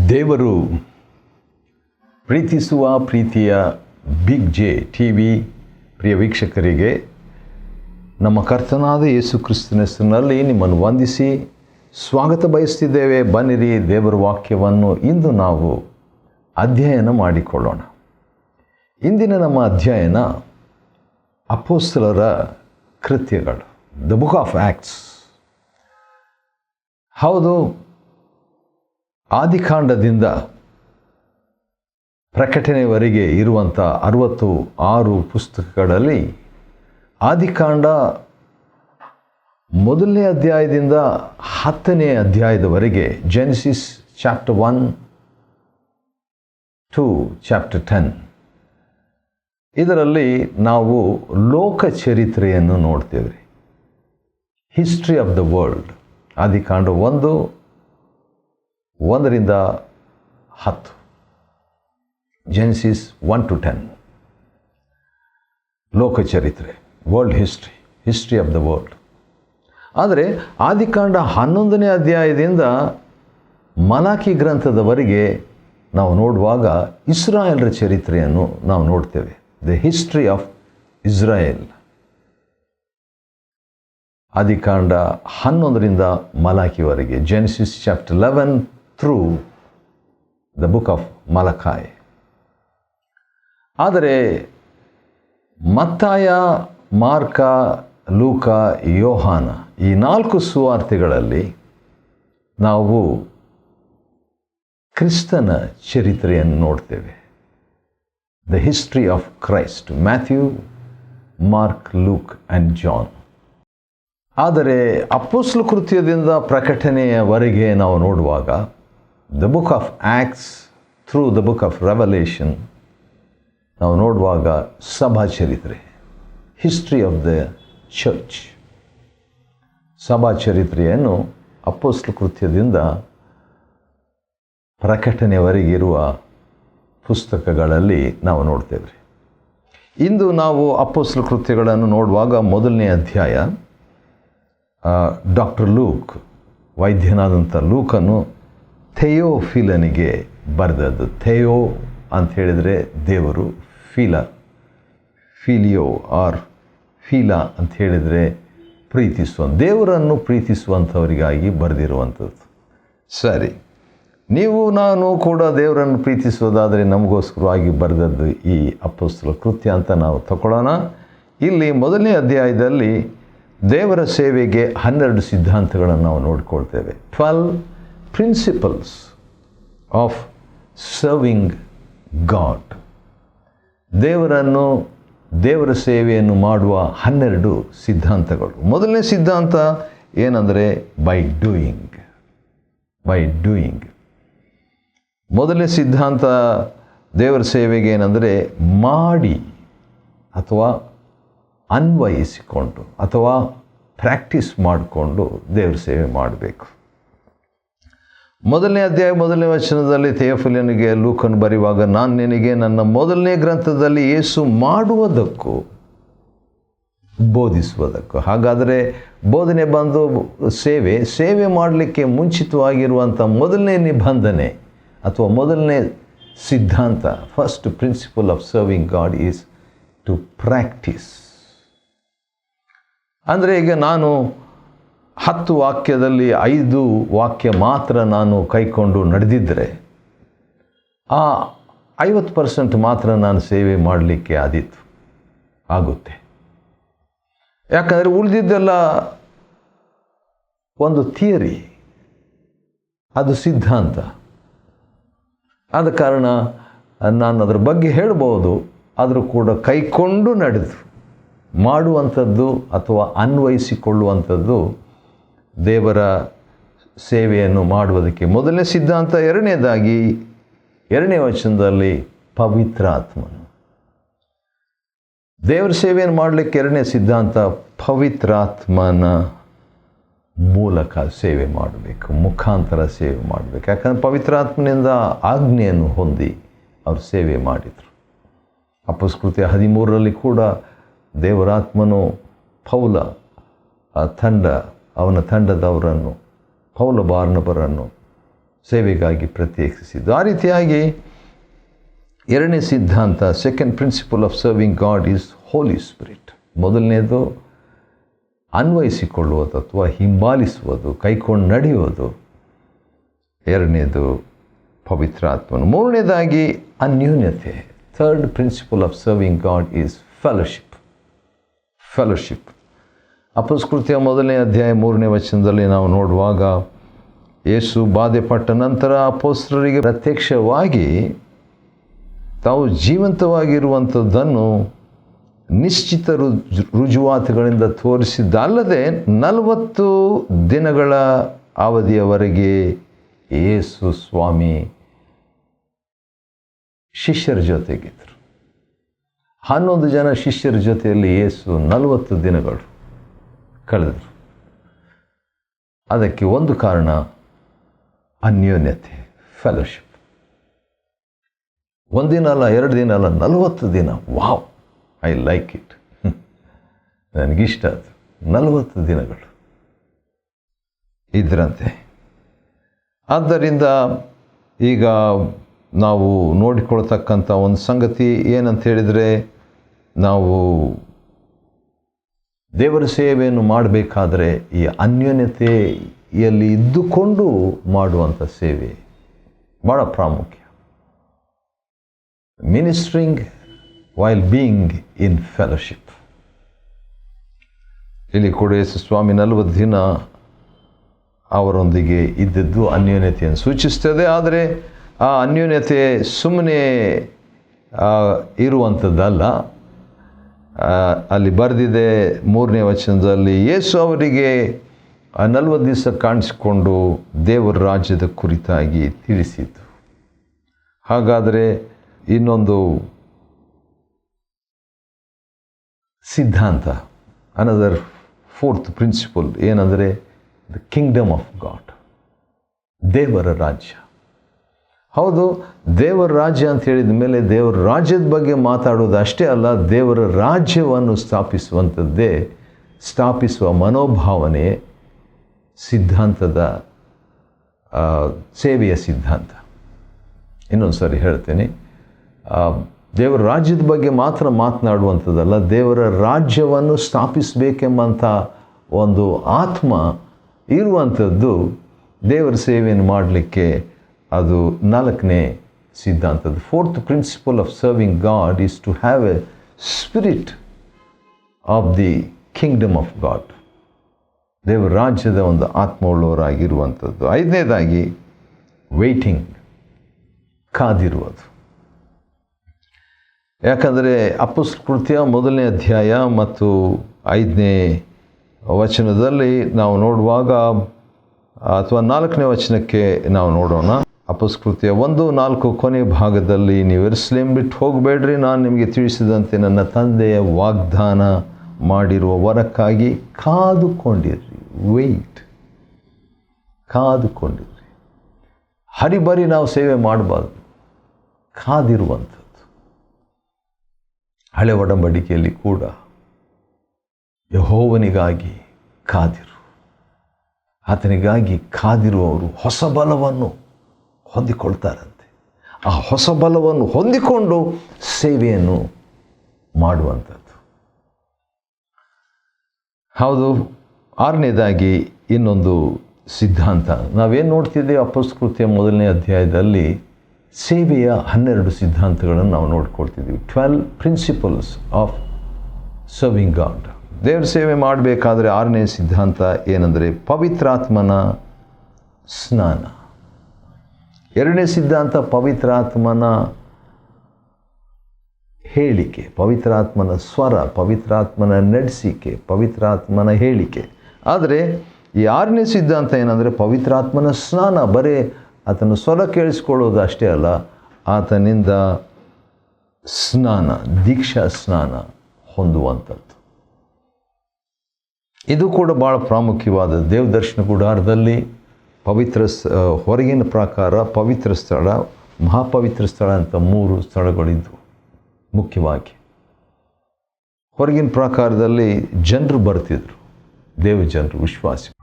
ದೇವರು ಪ್ರೀತಿಸುವ ಪ್ರೀತಿಯ ಬಿಗ್ ಜೆ ಟಿ ವಿ ಪ್ರಿಯ ವೀಕ್ಷಕರಿಗೆ ನಮ್ಮ ಕರ್ತನಾದ ಯೇಸು ಕ್ರಿಸ್ತನ ಹೆಸರಿನಲ್ಲಿ ನಿಮ್ಮನ್ನು ವಂದಿಸಿ ಸ್ವಾಗತ ಬಯಸ್ತಿದ್ದೇವೆ. ಬನ್ನಿರಿ, ದೇವರ ವಾಕ್ಯವನ್ನು ಇಂದು ನಾವು ಅಧ್ಯಯನ ಮಾಡಿಕೊಳ್ಳೋಣ. ಇಂದಿನ ನಮ್ಮ ಅಧ್ಯಯನ ಅಪೊಸ್ತಲರ ಕೃತ್ಯಗಳು, ದ ಬುಕ್ ಆಫ್ ಆ್ಯಕ್ಟ್ಸ್. ಹೌದು, ಆದಿಕಾಂಡದಿಂದ ಪ್ರಕಟಣೆವರೆಗೆ ಇರುವಂಥ 66 ಪುಸ್ತಕಗಳಲ್ಲಿ ಆದಿಕಾಂಡ ಮೊದಲನೇ ಅಧ್ಯಾಯದಿಂದ 10ನೇ ಅಧ್ಯಾಯದವರೆಗೆ, ಜೆನೆಸಿಸ್ ಚಾಪ್ಟರ್ 1 to ಚಾಪ್ಟರ್ 10, ಇದರಲ್ಲಿ ನಾವು ಲೋಕ ಚರಿತ್ರೆಯನ್ನು ನೋಡ್ತೇವೆ. History of the world. ಆದಿಕಾಂಡ 1ರಿಂದ 10, ಜೆನೆಸಿಸ್ 1 to 10 ಲೋಕ ಚರಿತ್ರೆ, world history, history of the world. ಆದರೆ ಆದಿಕಾಂಡ 11ನೇ ಅಧ್ಯಾಯದಿಂದ ಮಲಾಕಿ ಗ್ರಂಥದವರೆಗೆ ನಾವು ನೋಡುವಾಗ ಇಸ್ರಾಯೇಲರ ಚರಿತ್ರೆಯನ್ನು ನಾವು ನೋಡ್ತೇವೆ. The history of Israel. ಆದಿಕಾಂಡ 11ರಿಂದ ಮಲಾಕಿವರೆಗೆ, Genesis chapter 11 through the book of Malachi. ಆದರೆ ಮತ್ತಾಯ, ಮಾರ್ಕ, ಲೂಕ, ಯೋಹಾನ ಈ 4 ಸುವಾರ್ತೆಗಳಲ್ಲಿ ನಾವು ಕ್ರಿಸ್ತನ ಚರಿತ್ರೆಯನ್ನು ನೋಡ್ತೇವೆ. The history of Christ, Matthew, Mark, Luke and John. ಆದರೆ ಅಪೊಸ್ತಲ ಕೃತ್ಯದಿಂದ ಪ್ರಕಟಣೆಯವರೆಗೆ ನಾವು ನೋಡುವಾಗ the book of Acts through the book of Revelation ನಾವು ನೋಡುವಾಗ ಸಭಾ ಚರಿತ್ರೆ, ಹಿಸ್ಟ್ರಿ ಆಫ್ ದ ಚರ್ಚ್. ಸಭಾ ಚರಿತ್ರೆಯನ್ನು ಅಪೊಸ್ತಲ ಕೃತ್ಯದಿಂದ ಪ್ರಕಟಣೆವರೆಗಿರುವ ಪುಸ್ತಕಗಳಲ್ಲಿ ನಾವು ನೋಡ್ತೇವೆ. ಇಂದು ನಾವು ಅಪೊಸ್ತಲ ಕೃತ್ಯಗಳನ್ನು ನೋಡುವಾಗ ಮೊದಲನೇ ಅಧ್ಯಾಯ, ಡಾಕ್ಟರ್ ಲೂಕ್, ವೈದ್ಯನಾದಂಥ ಲೂಕನು ಥೆಯೋಫಿಲನಿಗೆ ಬರೆದದ್ದು. ಥೆಯೋ ಅಂತ ಹೇಳಿದರೆ ದೇವರು, ಫಿಲಿಯೋ ಆರ್ ಫೀಲಾ ಅಂತ ಹೇಳಿದರೆ ದೇವರನ್ನು ಪ್ರೀತಿಸುವಂಥವರಿಗಾಗಿ ಬರೆದಿರುವಂಥದ್ದು. ಸರಿ, ನೀವು ನಾನು ಕೂಡ ದೇವರನ್ನು ಪ್ರೀತಿಸೋದಾದರೆ ನಮಗೋಸ್ಕರವಾಗಿ ಬರೆದದ್ದು ಈ ಅಪೊಸ್ತಲ ಕೃತ್ಯ ಅಂತ ನಾವು ತಗೊಳ್ಳೋಣ. ಇಲ್ಲಿ ಮೊದಲನೇ ಅಧ್ಯಾಯದಲ್ಲಿ ದೇವರ ಸೇವೆಗೆ 12 ಸಿದ್ಧಾಂತಗಳನ್ನು ನಾವು ನೋಡಿಕೊಳ್ತೇವೆ. 12 ಪ್ರಿನ್ಸಿಪಲ್ಸ್ ಆಫ್ ಸರ್ವಿಂಗ್ ಗಾಡ್. ದೇವರ ಸೇವೆಯನ್ನು ಮಾಡುವ 12 ಸಿದ್ಧಾಂತಗಳು. ಮೊದಲನೇ ಸಿದ್ಧಾಂತ ಏನಂದರೆ ಬೈ ಡೂಯಿಂಗ್. ಮೊದಲನೇ ಸಿದ್ಧಾಂತ ದೇವರ ಸೇವೆಗೆ ಏನಂದರೆ ಮಾಡಿ ಅಥವಾ ಅನ್ವಯಿಸಿಕೊಂಡು ಅಥವಾ ಪ್ರಾಕ್ಟೀಸ್ ಮಾಡಿಕೊಂಡು ದೇವರ ಸೇವೆ ಮಾಡಬೇಕು. ಮೊದಲನೇ ಅಧ್ಯಾಯ 1ನೇ ವಚನದಲ್ಲಿ ಥೆಯೋಫಿಲನಿಗೆ ಲೂಕನು ಬರೆಯುವಾಗ, ನಾನು ನಿನಗೆ ನನ್ನ ಮೊದಲನೇ ಗ್ರಂಥದಲ್ಲಿ ಯೇಸು ಮಾಡುವುದಕ್ಕೂ ಬೋಧಿಸುವುದಕ್ಕೂ. ಹಾಗಾದರೆ ಬೋಧನೆ ಬಂದು ಸೇವೆ ಮಾಡಲಿಕ್ಕೆ ಮುಂಚಿತವಾಗಿರುವಂಥ ಮೊದಲನೇ ನಿಬಂಧನೆ ಅಥವಾ ಮೊದಲನೇ ಸಿದ್ಧಾಂತ, first principle of serving God is to practice. ಅಂದರೆ ಈಗ ನಾನು 10 ವಾಕ್ಯದಲ್ಲಿ 5 ವಾಕ್ಯ ಮಾತ್ರ ನಾನು ಕೈಕೊಂಡು ನಡೆದಿದ್ದರೆ ಆ 50% ಮಾತ್ರ ನಾನು ಸೇವೆ ಮಾಡಲಿಕ್ಕೆ ಆಗುತ್ತೆ. ಯಾಕಂದರೆ ಉಳಿದಿದ್ದೆಲ್ಲ ಒಂದು ಥಿಯರಿ, ಅದು ಸಿದ್ಧಾಂತ. ಆದ ಕಾರಣ ನಾನು ಅದರ ಬಗ್ಗೆ ಹೇಳ್ಬೋದು, ಆದರೂ ಕೂಡ ಕೈಕೊಂಡು ನಡೆದು ಮಾಡುವಂಥದ್ದು ಅಥವಾ ಅನ್ವಯಿಸಿಕೊಳ್ಳುವಂಥದ್ದು ದೇವರ ಸೇವೆಯನ್ನು ಮಾಡುವುದಕ್ಕೆ ಮೊದಲನೇ ಸಿದ್ಧಾಂತ. ಎರಡನೇದಾಗಿ 2ನೇ ವಚನದಲ್ಲಿ ಪವಿತ್ರಾತ್ಮನು. ದೇವರ ಸೇವೆಯನ್ನು ಮಾಡಲಿಕ್ಕೆ 2ನೇ ಸಿದ್ಧಾಂತ ಪವಿತ್ರಾತ್ಮನ ಮೂಲಕ ಸೇವೆ ಮಾಡಬೇಕು, ಮುಖಾಂತರ ಸೇವೆ ಮಾಡಬೇಕು. ಯಾಕಂದರೆ ಪವಿತ್ರಾತ್ಮನಿಂದ ಆಜ್ಞೆಯನ್ನು ಹೊಂದಿ ಅವರು ಸೇವೆ ಮಾಡಿದರು. ಅಪೊಸ್ತಲ ಕೃತ್ಯ 13ರಲ್ಲಿ ಕೂಡ ದೇವರಾತ್ಮನು ಅವನ ತಂಡದವರನ್ನು, ಪೌಲ ಬಾರ್ನಬರನ್ನು ಸೇವೆಗಾಗಿ ಪ್ರತ್ಯೇಕಿಸಿದ್ದು. ಆ ರೀತಿಯಾಗಿ ಎರಡನೇ ಸಿದ್ಧಾಂತ, second principle of serving God is holy spirit. ಮೊದಲನೇದು ಅನ್ವಯಿಸಿಕೊಳ್ಳುವುದು ಅಥವಾ ಹಿಂಬಾಲಿಸುವುದು, ಕೈಕೊಂಡು ನಡೆಯುವುದು. ಎರಡನೇದು ಪವಿತ್ರಾತ್ಮನು. ಮೂರನೇದಾಗಿ ಅನ್ಯೋನ್ಯತೆ. Third principle of serving God is fellowship. ಅಪೊಸ್ತಲಕೃತ್ಯ 1ನೇ ಅಧ್ಯಾಯ 3ನೇ ವಚನದಲ್ಲಿ ನಾವು ನೋಡುವಾಗ, ಯೇಸು ಬಾಧೆಪಟ್ಟ ನಂತರ ಅಪೊಸ್ತಲರಿಗೆ ಪ್ರತ್ಯಕ್ಷವಾಗಿ ತಾವು ಜೀವಂತವಾಗಿರುವಂಥದ್ದನ್ನು ನಿಶ್ಚಿತ ರುಜುವಾತುಗಳಿಂದ ತೋರಿಸಿದ್ದಲ್ಲದೆ 40 ದಿನಗಳ ಅವಧಿಯವರೆಗೆ ಯೇಸು ಸ್ವಾಮಿ ಶಿಷ್ಯರ ಜೊತೆಗಿದ್ದರು. 11 ಜನ ಶಿಷ್ಯರ ಜೊತೆಯಲ್ಲಿ ಯೇಸು 40 ದಿನಗಳು ಕಳೆದರು. ಅದಕ್ಕೆ ಒಂದು ಕಾರಣ ಅನ್ಯೋನ್ಯತೆ, ಫೆಲೋಶಿಪ್. ಒಂದಿನ ಅಲ್ಲ, 2 ದಿನ ಅಲ್ಲ, 40 ದಿನ. Wow, I like it. ನನಗಿಷ್ಟ ಅದು. 40 ದಿನಗಳು ಇದ್ರಂತೆ. ಆದ್ದರಿಂದ ಈಗ ನಾವು ನೋಡಿಕೊಳ್ತಕ್ಕಂಥ ಒಂದು ಸಂಗತಿ ಏನಂತ ಹೇಳಿದರೆ, ನಾವು ದೇವರ ಸೇವೆಯನ್ನು ಮಾಡಬೇಕಾದ್ರೆ ಈ ಅನ್ಯೋನ್ಯತೆಯಲ್ಲಿ ಇದ್ದುಕೊಂಡು ಮಾಡುವಂಥ ಸೇವೆ ಭಾಳ ಪ್ರಾಮುಖ್ಯ. Ministering while being in fellowship. ಇಲ್ಲಿ ಕೂಡ ಯೇಸು ಸ್ವಾಮಿ 40 ದಿನ ಅವರೊಂದಿಗೆ ಇದ್ದದ್ದು ಅನ್ಯೋನ್ಯತೆಯನ್ನು ಸೂಚಿಸ್ತದೆ. ಆದರೆ ಆ ಅನ್ಯೋನ್ಯತೆ ಸುಮ್ಮನೆ ಇರುವಂಥದ್ದಲ್ಲ. ಅಲ್ಲಿ ಬರೆದಿದೆ 3ನೇ ವಚನದಲ್ಲಿ, ಯೇಸು ಅವರಿಗೆ 40 ದಿವಸ ಕಾಣಿಸಿಕೊಂಡು ದೇವರ ರಾಜ್ಯದ ಕುರಿತಾಗಿ ತಿಳಿಸಿದ್ದು. ಹಾಗಾದರೆ ಇನ್ನೊಂದು ಸಿದ್ಧಾಂತ, ಅನದರ್ ಫೋರ್ತ್ ಪ್ರಿನ್ಸಿಪಲ್ ಏನಂದರೆ ದ ಕಿಂಗ್ಡಮ್ ಆಫ್ ಗಾಡ್, ದೇವರ ರಾಜ್ಯ. ಹೌದು, ದೇವರ ರಾಜ್ಯ ಅಂತ ಹೇಳಿದ ಮೇಲೆ ದೇವರ ರಾಜ್ಯದ ಬಗ್ಗೆ ಮಾತಾಡೋದು ಅಷ್ಟೇ ಅಲ್ಲ, ದೇವರ ರಾಜ್ಯವನ್ನು ಸ್ಥಾಪಿಸುವ ಮನೋಭಾವನೆ ಸಿದ್ಧಾಂತದ ಸೇವೆಯ ಸಿದ್ಧಾಂತ. ಇನ್ನೊಂದು ಸಾರಿ ಹೇಳ್ತೇನೆ, ದೇವರ ರಾಜ್ಯದ ಬಗ್ಗೆ ಮಾತ್ರ ಮಾತನಾಡುವಂಥದ್ದಲ್ಲ, ದೇವರ ರಾಜ್ಯವನ್ನು ಸ್ಥಾಪಿಸಬೇಕೆಂಬಂಥ ಒಂದು ಆತ್ಮ ಇರುವಂಥದ್ದು ದೇವರ ಸೇವೆಯನ್ನು ಮಾಡಲಿಕ್ಕೆ. ಅದು 4ನೇ ಸಿದ್ಧಾಂತದ fourth principle of serving God is to have a spirit of the kingdom of God. ದೇವರ ರಾಜ್ಯದ ಒಂದು ಆತ್ಮವುಳ್ಳವರಾಗಿರುವಂಥದ್ದು. 5ನೇದಾಗಿ ವೇಟಿಂಗ್, ಕಾದಿರುವುದು. ಯಾಕಂದರೆ ಅಪೊಸ್ತಲಕೃತ್ಯ 1ನೇ ಅಧ್ಯಾಯ ಮತ್ತು 5ನೇ ವಚನದಲ್ಲಿ ನಾವು ನೋಡುವಾಗ, ಅಥವಾ 4ನೇ ವಚನಕ್ಕೆ ನಾವು ನೋಡೋಣ. ಅಪೊಸ್ತಲಕೃತ್ಯ 1:4 ಕೊನೆ ಭಾಗದಲ್ಲಿ, ನೀವು ಯೆರೂಸಲೇಮ್ ಬಿಟ್ಟು ಹೋಗಬೇಡ್ರಿ, ನಾನು ನಿಮಗೆ ತಿಳಿಸಿದಂತೆ ನನ್ನ ತಂದೆಯ ವಾಗ್ದಾನ ಮಾಡಿರುವ ವರಕ್ಕಾಗಿ ಕಾದುಕೊಂಡಿರ್ರಿ. ವೆಯ್ಟ್, ಕಾದುಕೊಂಡಿರ್ರಿ. ಹರಿಬರಿ ನಾವು ಸೇವೆ ಮಾಡಬಾರ್ದು, ಕಾದಿರುವಂಥದ್ದು. ಹಳೆ ಒಡಂಬಡಿಕೆಯಲ್ಲಿ ಕೂಡ ಯೆಹೋವನಿಗಾಗಿ ಕಾದಿರು, ಆತನಿಗಾಗಿ ಕಾದಿರುವವರು ಹೊಸ ಬಲವನ್ನು ಹೊಂದಿಕೊಳ್ತಾರಂತೆ. ಆ ಹೊಸ ಬಲವನ್ನು ಹೊಂದಿಕೊಂಡು ಸೇವೆಯನ್ನು ಮಾಡುವಂಥದ್ದು. ಹೌದು. 6ನೇದಾಗಿ ಇನ್ನೊಂದು ಸಿದ್ಧಾಂತ ನಾವೇನು ನೋಡ್ತಿದ್ದೇವೆ, ಅಪೊಸ್ತಲಕೃತ್ಯ 1ನೇ ಅಧ್ಯಾಯದಲ್ಲಿ ಸೇವೆಯ 12 ಸಿದ್ಧಾಂತಗಳನ್ನು ನಾವು ನೋಡ್ಕೊಳ್ತಿದ್ದೀವಿ. 12 ಪ್ರಿನ್ಸಿಪಲ್ಸ್ ಆಫ್ ಸರ್ವಿಂಗ್ ಗಾಡ್. ದೇವ್ರ ಸೇವೆ ಮಾಡಬೇಕಾದ್ರೆ 6ನೇ ಸಿದ್ಧಾಂತ ಏನಂದರೆ ಪವಿತ್ರಾತ್ಮನ ಸ್ನಾನ. 2ನೇ ಸಿದ್ಧಾಂತ ಪವಿತ್ರಾತ್ಮನ ಹೇಳಿಕೆ, ಪವಿತ್ರಾತ್ಮನ ಸ್ವರ, ಪವಿತ್ರಾತ್ಮನ ನಡೆಸಿಕೆ, ಪವಿತ್ರಾತ್ಮನ ಹೇಳಿಕೆ. ಆದರೆ ಈ 6ನೇ ಸಿದ್ಧಾಂತ ಏನಂದರೆ ಪವಿತ್ರಾತ್ಮನ ಸ್ನಾನ. ಬರೀ ಆತನ ಸ್ವರ ಕೇಳಿಸ್ಕೊಳ್ಳೋದು ಅಷ್ಟೇ ಅಲ್ಲ, ಆತನಿಂದ ಸ್ನಾನ, ದೀಕ್ಷಾ ಸ್ನಾನ ಹೊಂದುವಂಥದ್ದು. ಇದು ಕೂಡ ಭಾಳ ಪ್ರಾಮುಖ್ಯವಾದ. ದೇವದರ್ಶನ ಗುಡಾರದಲ್ಲಿ ಹೊರಗಿನ ಪ್ರಕಾರ ಪವಿತ್ರ ಸ್ಥಳ, ಮಹಾಪವಿತ್ರ ಸ್ಥಳ ಅಂತ 3 ಸ್ಥಳಗಳಿದ್ವು ಮುಖ್ಯವಾಗಿ. ಹೊರಗಿನ ಪ್ರಾಕಾರದಲ್ಲಿ ಜನರು ಬರ್ತಿದ್ರು, ದೇವ ಜನರು, ವಿಶ್ವಾಸಿಗಳು.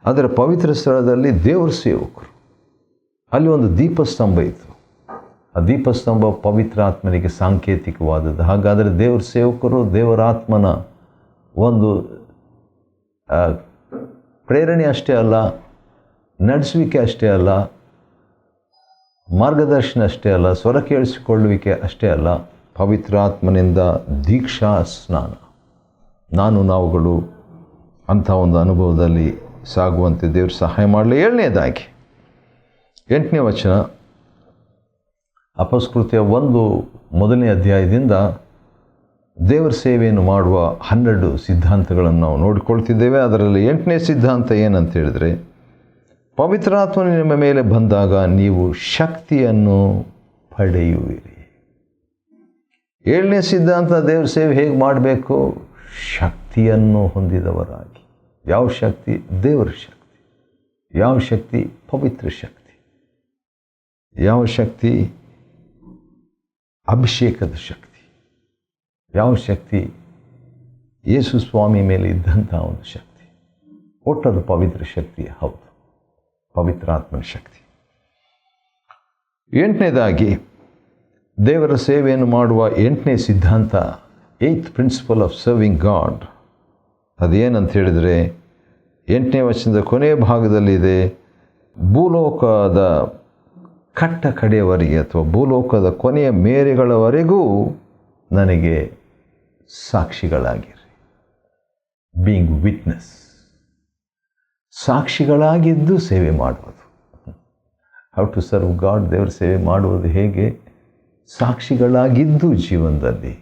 ಅದರ ಪವಿತ್ರ ಸ್ಥಳದಲ್ಲಿ ದೇವರ ಸೇವಕರು. ಅಲ್ಲಿ ಒಂದು ದೀಪಸ್ತಂಭ ಇತ್ತು. ಆ ದೀಪಸ್ತಂಭ ಪವಿತ್ರ ಆತ್ಮನಿಗೆ ಸಾಂಕೇತಿಕವಾದದ್ದು. ಹಾಗಾದರೆ ದೇವರ ಸೇವಕರು ದೇವರ ಆತ್ಮನ ಒಂದು ಪ್ರೇರಣೆ ಅಷ್ಟೇ ಅಲ್ಲ, ನಡೆಸುವಿಕೆ ಅಷ್ಟೇ ಅಲ್ಲ, ಮಾರ್ಗದರ್ಶನ ಅಷ್ಟೇ ಅಲ್ಲ, ಸ್ವರ ಕೇಳಿಸಿಕೊಳ್ಳುವಿಕೆ ಅಷ್ಟೇ ಅಲ್ಲ, ಪವಿತ್ರಾತ್ಮನಿಂದ ದೀಕ್ಷಾ ಸ್ನಾನ. ನಾವುಗಳು ಅಂಥ ಒಂದು ಅನುಭವದಲ್ಲಿ ಸಾಗುವಂತೆ ದೇವರು ಸಹಾಯ ಮಾಡಲಿ. 7ನೇದಾಗಿ 8ನೇ ವಚನ, ಅಪಸ್ಕೃತ್ಯ 1 ಅಧ್ಯಾಯದಿಂದ ದೇವರ ಸೇವೆಯನ್ನು ಮಾಡುವ 12 ಸಿದ್ಧಾಂತಗಳನ್ನು ನಾವು ನೋಡಿಕೊಳ್ತಿದ್ದೇವೆ. ಅದರಲ್ಲಿ 8ನೇ ಸಿದ್ಧಾಂತ ಏನಂತ ಹೇಳಿದರೆ, ಪವಿತ್ರಾತ್ಮನು ನಿಮ್ಮ ಮೇಲೆ ಬಂದಾಗ ನೀವು ಶಕ್ತಿಯನ್ನು ಪಡೆಯುವಿರಿ. 7ನೇ ಸಿದ್ಧಾಂತ, ದೇವರ ಸೇವೆ ಹೇಗೆ ಮಾಡಬೇಕು? ಶಕ್ತಿಯನ್ನು ಹೊಂದಿದವರಾಗಿ. ಯಾವ ಶಕ್ತಿ? ದೇವರ ಶಕ್ತಿ. ಯಾವ ಶಕ್ತಿ? ಪವಿತ್ರ ಶಕ್ತಿ. ಯಾವ ಶಕ್ತಿ? ಅಭಿಷೇಕದ ಶಕ್ತಿ. ಯಾವ ಶಕ್ತಿ? ಯೇಸು ಸ್ವಾಮಿ ಮೇಲೆ ಇದ್ದಂಥ ಒಂದು ಶಕ್ತಿ. ಒಟ್ಟದು ಪವಿತ್ರ ಶಕ್ತಿ. ಹೌದು, ಪವಿತ್ರಾತ್ಮನ ಶಕ್ತಿ. 8ನೇದಾಗಿ ದೇವರ ಸೇವೆಯನ್ನು ಮಾಡುವ 8ನೇ ಸಿದ್ಧಾಂತ, 8th principal of serving god. ಅದೇನಂತ ಹೇಳಿದರೆ 8ನೇ ವಚನದ ಕೊನೆಯ ಭಾಗದಲ್ಲಿದೆ, ಭೂಲೋಕದ ಕಟ್ಟ ಕಡೆಯವರೆಗೆ ಅಥವಾ ಭೂಲೋಕದ ಕೊನೆಯ ಮೇರೆಗಳವರೆಗೂ ನನಗೆ ಸಾಕ್ಷಿಗಳಾಗಿರಿ. ಬೀಯಿಂಗ್ ವಿಟ್ನೆಸ್, ಸಾಕ್ಷಿಗಳಾಗಿದ್ದು ಸೇವೆ ಮಾಡುವುದು. ಹೌ ಟು ಸರ್ವ್ ಗಾಡ್, ದೇವರ ಸೇವೆ ಮಾಡುವುದು ಹೇಗೆ? ಸಾಕ್ಷಿಗಳಾಗಿದ್ದು ಜೀವನದಲ್ಲಿ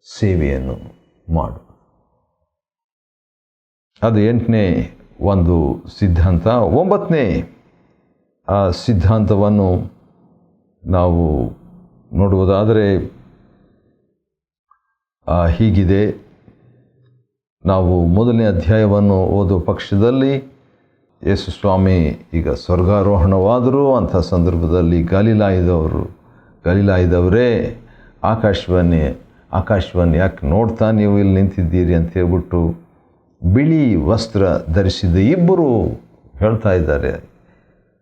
ಸೇವೆಯನ್ನು ಮಾಡುವುದು. ಅದು 8ನೇ ಒಂದು ಸಿದ್ಧಾಂತ. 9ನೇ ಸಿದ್ಧಾಂತವನ್ನು ನಾವು ನೋಡುವುದಾದರೆ ಹೀಗಿದೆ. ನಾವು 1ನೇ ಅಧ್ಯಾಯವನ್ನು ಓದುವ ಪಕ್ಷದಲ್ಲಿ ಯೇಸು ಸ್ವಾಮಿ ಈಗ ಸ್ವರ್ಗಾರೋಹಣವಾದರೂ ಅಂಥ ಸಂದರ್ಭದಲ್ಲಿ ಗಲಿಲಾಯದವರೇ ಆಕಾಶವನ್ನು ಯಾಕೆ ನೋಡ್ತಾ ನೀವು ಇಲ್ಲಿ ನಿಂತಿದ್ದೀರಿ ಅಂತ ಹೇಳ್ಬಿಟ್ಟು ಬಿಳಿ ವಸ್ತ್ರ ಧರಿಸಿದ ಇಬ್ಬರು ಹೇಳ್ತಾ ಇದ್ದಾರೆ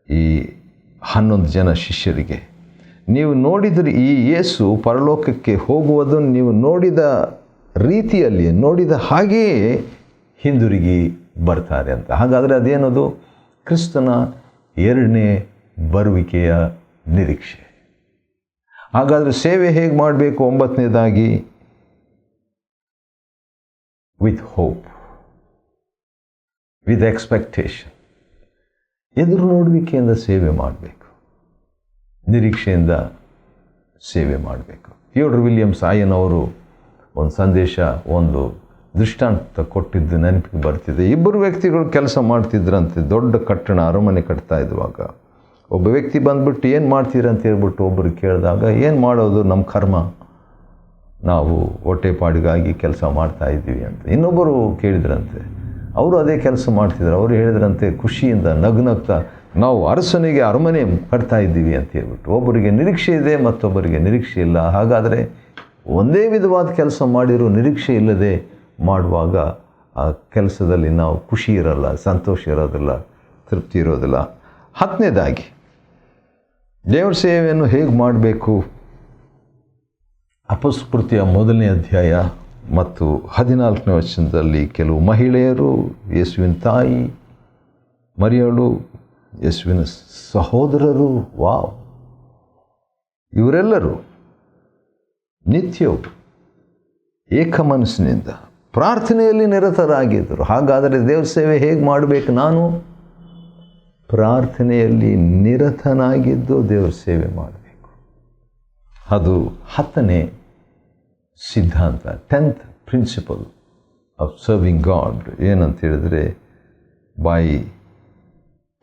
ಈ 11 ಜನ ಶಿಷ್ಯರಿಗೆ, ನೀವು ನೋಡಿದರೆ ಈ ಯೇಸು ಪರಲೋಕಕ್ಕೆ ಹೋಗುವುದನ್ನು ನೀವು ನೋಡಿದ ರೀತಿಯಲ್ಲಿ, ನೋಡಿದ ಹಾಗೆಯೇ ಹಿಂದಿರುಗಿ ಬರ್ತಾರೆ ಅಂತ. ಹಾಗಾದರೆ ಅದೇನದು? ಕ್ರಿಸ್ತನ 2ನೇ ಬರುವಿಕೆಯ ನಿರೀಕ್ಷೆ. ಹಾಗಾದರೆ ಸೇವೆ ಹೇಗೆ ಮಾಡಬೇಕು? 9ನೇದಾಗಿ ವಿತ್ ಹೋಪ್, ವಿತ್ ಎಕ್ಸ್ಪೆಕ್ಟೇಷನ್. ಎದುರು ನೋಡುವಿಕೆಯಿಂದ ಸೇವೆ ಮಾಡಬೇಕು, ನಿರೀಕ್ಷೆಯಿಂದ ಸೇವೆ ಮಾಡಬೇಕು. ಥಿಯೋಡರ್ ವಿಲಿಯಮ್ಸ್ ಆಯನ್ ಅವರು ಒಂದು ಸಂದೇಶ, ಒಂದು ದೃಷ್ಟಾಂತ ಕೊಟ್ಟಿದ್ದು ನೆನಪಿಗೆ ಬರ್ತಿದೆ. ಇಬ್ಬರು ವ್ಯಕ್ತಿಗಳು ಕೆಲಸ ಮಾಡ್ತಿದ್ರಂತೆ. ದೊಡ್ಡ ಕಟ್ಟಡ, ಅರಮನೆ ಕಟ್ತಾ ಇದ್ದಾಗ ಒಬ್ಬ ವ್ಯಕ್ತಿ ಬಂದ್ಬಿಟ್ಟು ಏನು ಮಾಡ್ತೀರಂತ ಹೇಳ್ಬಿಟ್ಟು ಒಬ್ಬರು ಕೇಳಿದಾಗ, ಏನು ಮಾಡೋದು, ನಮ್ಮ ಕರ್ಮ, ನಾವು ಹೊಟ್ಟೆಪಾಡಿಗಾಗಿ ಕೆಲಸ ಮಾಡ್ತಾ ಇದ್ದೀವಿ ಅಂತ. ಇನ್ನೊಬ್ಬರು ಕೇಳಿದ್ರಂತೆ, ಅವರು ಅದೇ ಕೆಲಸ ಮಾಡ್ತಿದ್ರು. ಅವರು ಹೇಳಿದ್ರಂತೆ ಖುಷಿಯಿಂದ ನಗ್ನಗ್ತಾ, ನಾವು ಅರಸನಿಗೆ ಅರಮನೆ ಕಟ್ತಾ ಇದ್ದೀವಿ ಅಂತ ಹೇಳ್ಬಿಟ್ಟು. ಒಬ್ಬರಿಗೆ ನಿರೀಕ್ಷೆ ಇದೆ, ಮತ್ತೊಬ್ಬರಿಗೆ ನಿರೀಕ್ಷೆ ಇಲ್ಲ. ಹಾಗಾದರೆ ಒಂದೇ ವಿಧವಾದ ಕೆಲಸ ಮಾಡಿರೋ ನಿರೀಕ್ಷೆ ಇಲ್ಲದೆ ಮಾಡುವಾಗ ಆ ಕೆಲಸದಲ್ಲಿ ನಾವು ಖುಷಿ ಇರಲ್ಲ, ಸಂತೋಷ ಇರೋದಿಲ್ಲ, ತೃಪ್ತಿ ಇರೋದಿಲ್ಲ. 10ನೇದಾಗಿ ದೇವರ ಸೇವೆಯನ್ನು ಹೇಗೆ ಮಾಡಬೇಕು? ಅಪಸ್ಕೃತ್ಯ 1ನೇ ಅಧ್ಯಾಯ ಮತ್ತು 14ನೇ ವಚನದಲ್ಲಿ ಕೆಲವು ಮಹಿಳೆಯರು, ಯೇಸುವಿನ ತಾಯಿ ಮರಿಯಳು, ಯೇಸುವಿನ ಸಹೋದರರು, ವಾವ್, ಇವರೆಲ್ಲರೂ ನಿತ್ಯವೂ ಏಕ ಮನಸ್ಸಿನಿಂದ ಪ್ರಾರ್ಥನೆಯಲ್ಲಿ ನಿರತರಾಗಿದ್ದರು. ಹಾಗಾದರೆ ದೇವರ ಸೇವೆ ಹೇಗೆ ಮಾಡಬೇಕು? ನಾನು ಪ್ರಾರ್ಥನೆಯಲ್ಲಿ ನಿರತನಾಗಿದ್ದು ದೇವರ ಸೇವೆ ಮಾಡಬೇಕು. ಅದು 10ನೇ ಸಿದ್ಧಾಂತ, 10th principal of serving god. ಏನಂತ ಹೇಳಿದರೆ, ಬೈ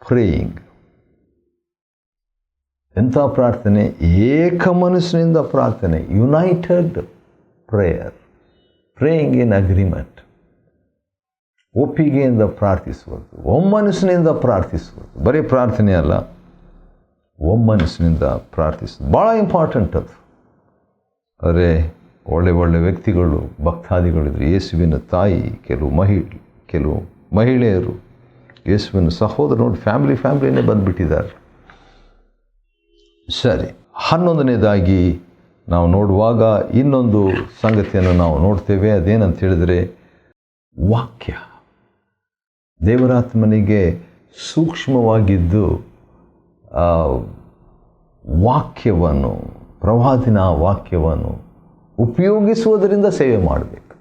ಪ್ರೇಯಿಂಗ್. ಎಂಥ ಪ್ರಾರ್ಥನೆ? ಏಕ ಮನಸ್ಸಿನಿಂದ ಪ್ರಾರ್ಥನೆ, ಯುನೈಟೆಡ್ ಪ್ರೇಯರ್, ಪ್ರೇಯಿಂಗ್ ಇನ್ ಅಗ್ರಿಮೆಂಟ್. ಒಪ್ಪಿಗೆಯಿಂದ ಪ್ರಾರ್ಥಿಸುವುದು, ಒಮ್ಮನಸ್ಸಿನಿಂದ ಪ್ರಾರ್ಥಿಸುವುದು. ಬರೀ ಪ್ರಾರ್ಥನೆ ಅಲ್ಲ, ಒಮ್ಮನಸ್ಸಿನಿಂದ ಪ್ರಾರ್ಥಿಸುವುದು ಭಾಳ ಇಂಪಾರ್ಟೆಂಟ್. ಅದು ಆದರೆ ಒಳ್ಳೆ ವ್ಯಕ್ತಿಗಳು, ಭಕ್ತಾದಿಗಳಿದ್ರು. ಯೇಸುವಿನ ತಾಯಿ, ಕೆಲವು ಮಹಿಳೆಯರು, ಯೇಸುವಿನ ಸಹೋದರ ನೋಡಿ ಫ್ಯಾಮಿಲಿನೇ ಬಂದುಬಿಟ್ಟಿದ್ದಾರೆ. ಸರಿ, 11ನೇದಾಗಿ ನಾವು ನೋಡುವಾಗ ಇನ್ನೊಂದು ಸಂಗತಿಯನ್ನು ನಾವು ನೋಡ್ತೇವೆ. ಅದೇನಂತ ಹೇಳಿದರೆ ವಾಕ್ಯ. ದೇವರಾತ್ಮನಿಗೆ ಸೂಕ್ಷ್ಮವಾಗಿದ್ದು ವಾಕ್ಯವನ್ನು, ಪ್ರವಾದಿನ ವಾಕ್ಯವನ್ನು ಉಪಯೋಗಿಸುವುದರಿಂದ ಸೇವೆ ಮಾಡಬೇಕು.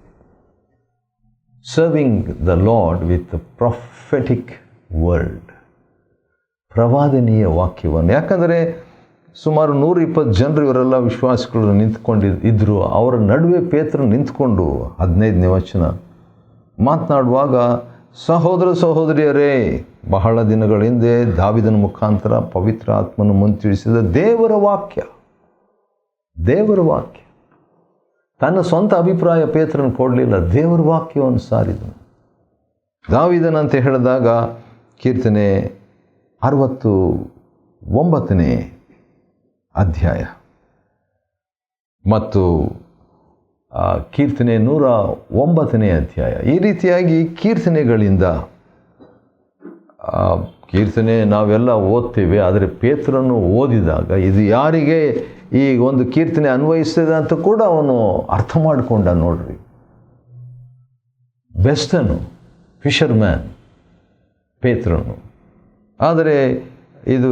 Serving the Lord with prophetic word, ಪ್ರವಾದನೀಯ ವಾಕ್ಯವನ್ನು. ಯಾಕಂದರೆ ಸುಮಾರು 120 ಜನರು ಇವರೆಲ್ಲ ವಿಶ್ವಾಸಿಗಳು ನಿಂತ್ಕೊಂಡಿದ್ದರು. ಅವರ ನಡುವೆ ಪೇತ್ರ ನಿಂತ್ಕೊಂಡು 15ನೇ ವಚನ ಮಾತನಾಡುವಾಗ, ಸಹೋದರ ಸಹೋದರಿಯರೇ, ಬಹಳ ದಿನಗಳ ಹಿಂದೆ ದಾವಿದನ ಮುಖಾಂತರ ಪವಿತ್ರ ಆತ್ಮನು ಮುಂತಿಳಿಸಿದ ದೇವರ ವಾಕ್ಯ, ತನ್ನ ಸ್ವಂತ ಅಭಿಪ್ರಾಯ ಪೇತ್ರನ ಕೊಡಲಿಲ್ಲ, ದೇವರ ವಾಕ್ಯವನ್ನು ಸಾರಿದನು. ದಾವಿದನಂತ ಹೇಳಿದಾಗ ಕೀರ್ತನೆ 69ನೇ ಅಧ್ಯಾಯ ಮತ್ತು ಕೀರ್ತನೆ 109ನೇ ಅಧ್ಯಾಯ. ಈ ರೀತಿಯಾಗಿ ಕೀರ್ತನೆಗಳಿಂದ, ಕೀರ್ತನೆ ನಾವೆಲ್ಲ ಓದ್ತೇವೆ, ಆದರೆ ಪೇತ್ರನು ಓದಿದಾಗ ಇದು ಯಾರಿಗೆ ಈ ಒಂದು ಕೀರ್ತನೆ ಅನ್ವಯಿಸ್ತದೆ ಅಂತ ಕೂಡ ಅವನು ಅರ್ಥ ಮಾಡಿಕೊಂಡ. ನೋಡ್ರಿ, ಬೆಸ್ತನು, ಫಿಷರ್ಮ್ಯಾನ್ ಪೇತ್ರನು. ಆದರೆ ಇದು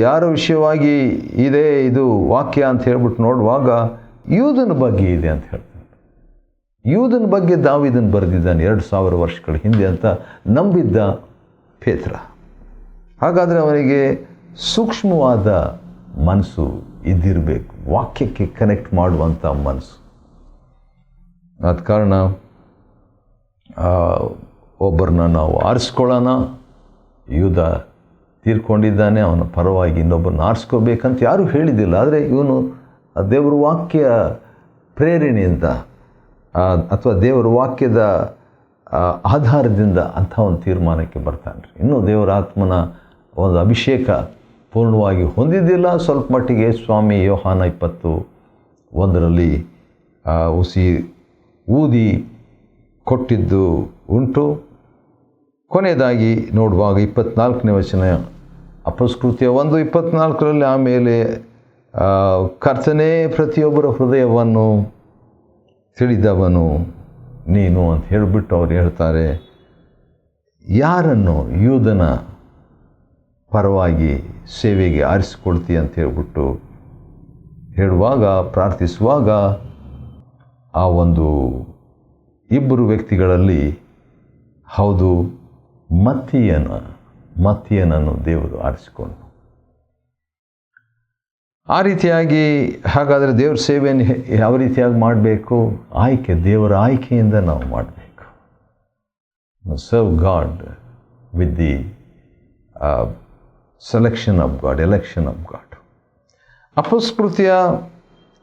ಯಾರ ವಿಷಯವಾಗಿ ಇದೆ ಇದು ವಾಕ್ಯ ಅಂತ ಹೇಳ್ಬಿಟ್ಟು ನೋಡುವಾಗ ಯೂದನ ಬಗ್ಗೆ ಇದೆ ಅಂತ ಹೇಳ್ತಾನೆ. ಯೂದನ ಬಗ್ಗೆ ದಾವೀದನು ಬರೆದಿದ್ದಾನೆ 2000 ವರ್ಷಗಳ ಹಿಂದೆ ಅಂತ ನಂಬಿದ್ದ ಪೇತ್ರ. ಹಾಗಾದರೆ ಅವನಿಗೆ ಸೂಕ್ಷ್ಮವಾದ ಮನಸ್ಸು ಇದ್ದಿರಬೇಕು, ವಾಕ್ಯಕ್ಕೆ ಕನೆಕ್ಟ್ ಮಾಡುವಂಥ ಮನಸ್ಸು. ಆದ ಕಾರಣ ಒಬ್ಬರನ್ನ ನಾವು ಆರಿಸ್ಕೊಳ್ಳೋಣ. ಯೂದ ತೀರ್ಕೊಂಡಿದ್ದಾನೆ, ಅವನ ಪರವಾಗಿ ಇನ್ನೊಬ್ಬರನ್ನ ಆರಿಸ್ಕೋಬೇಕಂತ ಯಾರೂ ಹೇಳಿದ್ದಿಲ್ಲ. ಆದರೆ ಇವನು ದೇವರ ವಾಕ್ಯ ಪ್ರೇರಣೆಯಿಂದ ಅಥವಾ ದೇವರ ವಾಕ್ಯದ ಆಧಾರದಿಂದ ಅಂಥ ಒಂದು ತೀರ್ಮಾನಕ್ಕೆ ಬರ್ತಾನೆ. ಇನ್ನೂ ದೇವರ ಆತ್ಮನ ಒಂದು ಅಭಿಷೇಕ ಪೂರ್ಣವಾಗಿ ಹೊಂದಿದ್ದಿಲ್ಲ. ಸ್ವಲ್ಪ ಮಟ್ಟಿಗೆ ಸ್ವಾಮಿ ಯೋಹಾನ 21ರಲ್ಲಿ ಉಸಿ ಊದಿ ಕೊಟ್ಟಿದ್ದು ಉಂಟು. ಕೊನೆಯದಾಗಿ ನೋಡುವಾಗ 24ನೇ ವಚನ, ಅಪಸ್ಕೃತ್ಯ 1:24ರಲ್ಲಿ, ಆಮೇಲೆ ಕರ್ತನೇ ಪ್ರತಿಯೊಬ್ಬರ ಹೃದಯವನ್ನು ತಿಳಿದವನು ನೀನು ಅಂತ ಹೇಳಿಬಿಟ್ಟು ಅವ್ರು ಹೇಳ್ತಾರೆ. ಯಾರನ್ನು ಯೂದನ ಪರವಾಗಿ ಸೇವೆಗೆ ಆರಿಸಿಕೊಳ್ತೀಯ ಅಂತ ಹೇಳ್ಬಿಟ್ಟು ಹೇಳುವಾಗ, ಪ್ರಾರ್ಥಿಸುವಾಗ ಆ ಒಂದು ಇಬ್ಬರು ವ್ಯಕ್ತಿಗಳಲ್ಲಿ ಹೌದು ಮತ್ತಿಯನನ್ನು ದೇವರು ಆರಿಸಿಕೊಂಡು. ಆ ರೀತಿಯಾಗಿ ಹಾಗಾದರೆ ದೇವ್ರ ಸೇವೆಯನ್ನು ಯಾವ ರೀತಿಯಾಗಿ ಮಾಡಬೇಕು? ದೇವರ ಆಯ್ಕೆಯಿಂದ ನಾವು ಮಾಡಬೇಕು. Serve God with the selection of God, election of God. ಅಪಸ್ಕೃತ್ಯ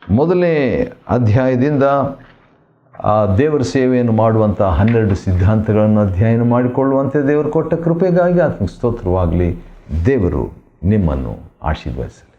1ನೇ ಅಧ್ಯಾಯದಿಂದ ದೇವರ ಸೇವೆಯನ್ನು ಮಾಡುವಂಥ 12 ಸಿದ್ಧಾಂತಗಳನ್ನು ಅಧ್ಯಯನ ಮಾಡಿಕೊಳ್ಳುವಂತೆ ದೇವರು ಕೊಟ್ಟ ಕೃಪೆಗಾಗಿ ಆತ್ಮಕ್ಕೆ ಸ್ತೋತ್ರವಾಗಲಿ. ದೇವರು ನಿಮ್ಮನ್ನು ಆಶೀರ್ವದಿಸಲಿ.